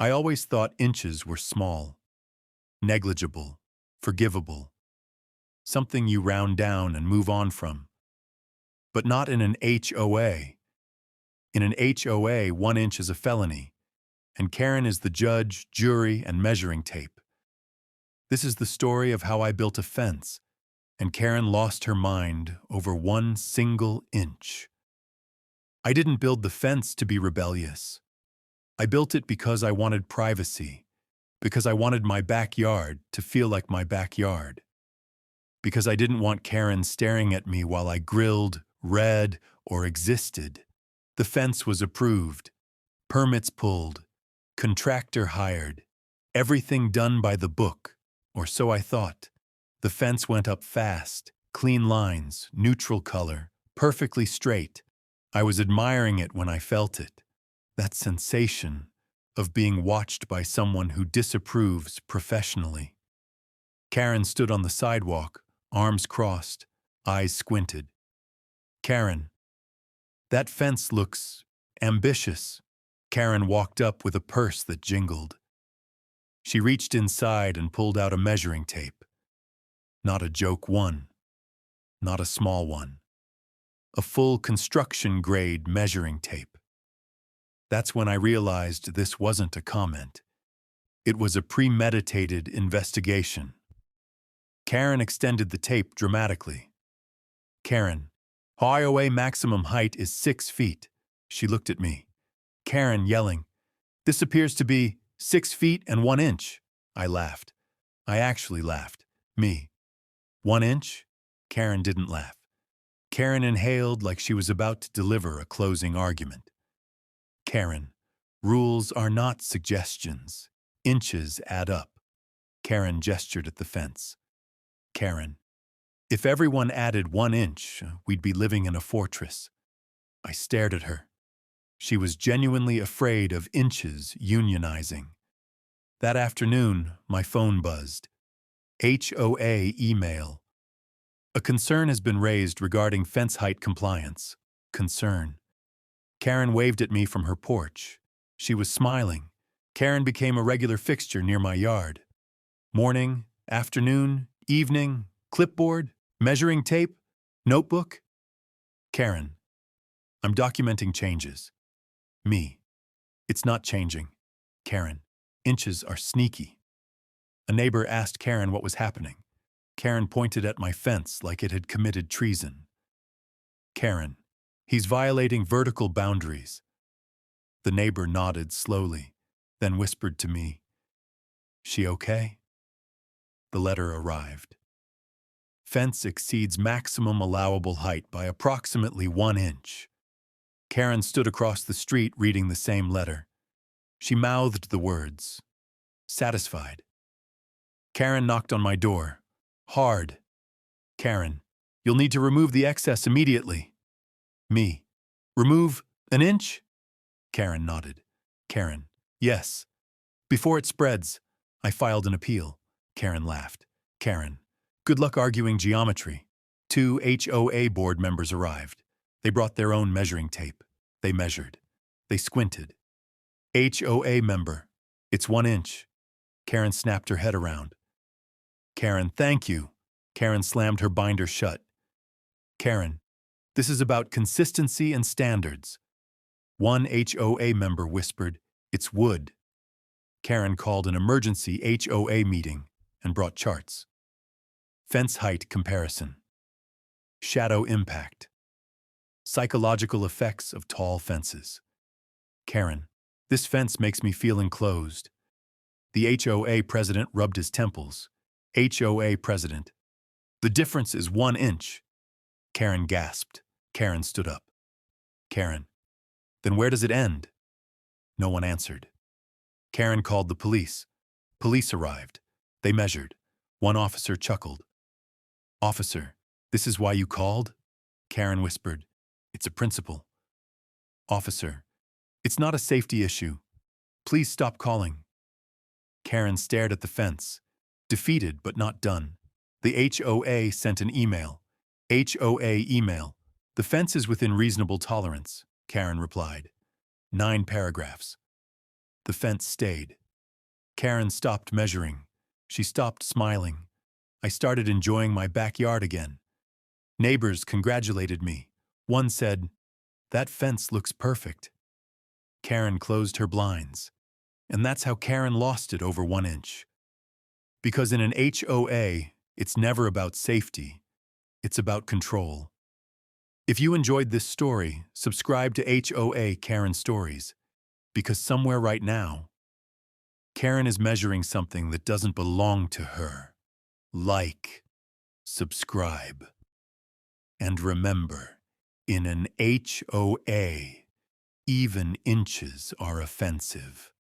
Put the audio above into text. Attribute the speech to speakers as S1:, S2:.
S1: I always thought inches were small, negligible, forgivable, something you round down and move on from. But not in an HOA. In an HOA, 1 inch is a felony, and Karen is the judge, jury, and measuring tape. This is the story of how I built a fence, and Karen lost her mind over 1 single inch. I didn't build the fence to be rebellious. I built it because I wanted privacy, because I wanted my backyard to feel like my backyard, because I didn't want Karen staring at me while I grilled, read, or existed. The fence was approved, permits pulled, contractor hired, everything done by the book, or so I thought. The fence went up fast, clean lines, neutral color, perfectly straight. I was admiring it when I felt it. That sensation of being watched by someone who disapproves professionally. Karen stood on the sidewalk, arms crossed, eyes squinted. Karen, that fence looks ambitious. Karen walked up with a purse that jingled. She reached inside and pulled out a measuring tape. Not a joke one, not a small one. A full construction-grade measuring tape. That's when I realized this wasn't a comment. It was a premeditated investigation. Karen extended the tape dramatically. Karen, HOA maximum height is 6 feet. She looked at me. Karen yelling, "This appears to be 6 feet and 1 inch." I laughed. I actually laughed. Me. 1 inch? Karen didn't laugh. Karen inhaled like she was about to deliver a closing argument. Karen, rules are not suggestions. Inches add up. Karen gestured at the fence. Karen, if everyone added 1 inch, we'd be living in a fortress. I stared at her. She was genuinely afraid of inches unionizing. That afternoon, my phone buzzed. HOA email. A concern has been raised regarding fence height compliance. Concern. Karen waved at me from her porch. She was smiling. Karen became a regular fixture near my yard. Morning, afternoon, evening, clipboard, measuring tape, notebook. Karen, I'm documenting changes. Me, it's not changing. Karen, inches are sneaky. A neighbor asked Karen what was happening. Karen pointed at my fence like it had committed treason. Karen, he's violating vertical boundaries. The neighbor nodded slowly, then whispered to me, "She okay?" The letter arrived. Fence exceeds maximum allowable height by approximately 1 inch. Karen stood across the street reading the same letter. She mouthed the words, satisfied. Karen knocked on my door. Hard. Karen, you'll need to remove the excess immediately. Me, remove 1 inch? Karen nodded. Karen, yes. Before it spreads, I filed an appeal. Karen laughed. Karen, good luck arguing geometry. 2 HOA board members arrived. They brought their own measuring tape. They measured. They squinted. HOA member, it's 1 inch. Karen snapped her head around. Karen, thank you. Karen slammed her binder shut. Karen, this is about consistency and standards. One HOA member whispered, "It's wood." Karen called an emergency HOA meeting and brought charts. Fence height comparison. Shadow impact. Psychological effects of tall fences. Karen, this fence makes me feel enclosed. The HOA president rubbed his temples. HOA president, the difference is 1 inch. Karen gasped. Karen stood up. Karen, then where does it end? No one answered. Karen called the police. Police arrived. They measured. One officer chuckled. Officer, this is why you called? Karen whispered, "It's a principle." Officer, it's not a safety issue. Please stop calling. Karen stared at the fence. Defeated but not done. The HOA sent an email. HOA email. The fence is within reasonable tolerance, Karen replied. 9 paragraphs. The fence stayed. Karen stopped measuring. She stopped smiling. I started enjoying my backyard again. Neighbors congratulated me. One said, "That fence looks perfect." Karen closed her blinds. And that's how Karen lost it over 1 inch. Because in an HOA, it's never about safety. It's about control. If you enjoyed this story, subscribe to HOA Karen Stories. Because somewhere right now, Karen is measuring something that doesn't belong to her. Like, subscribe. And remember, in an HOA, even inches are offensive.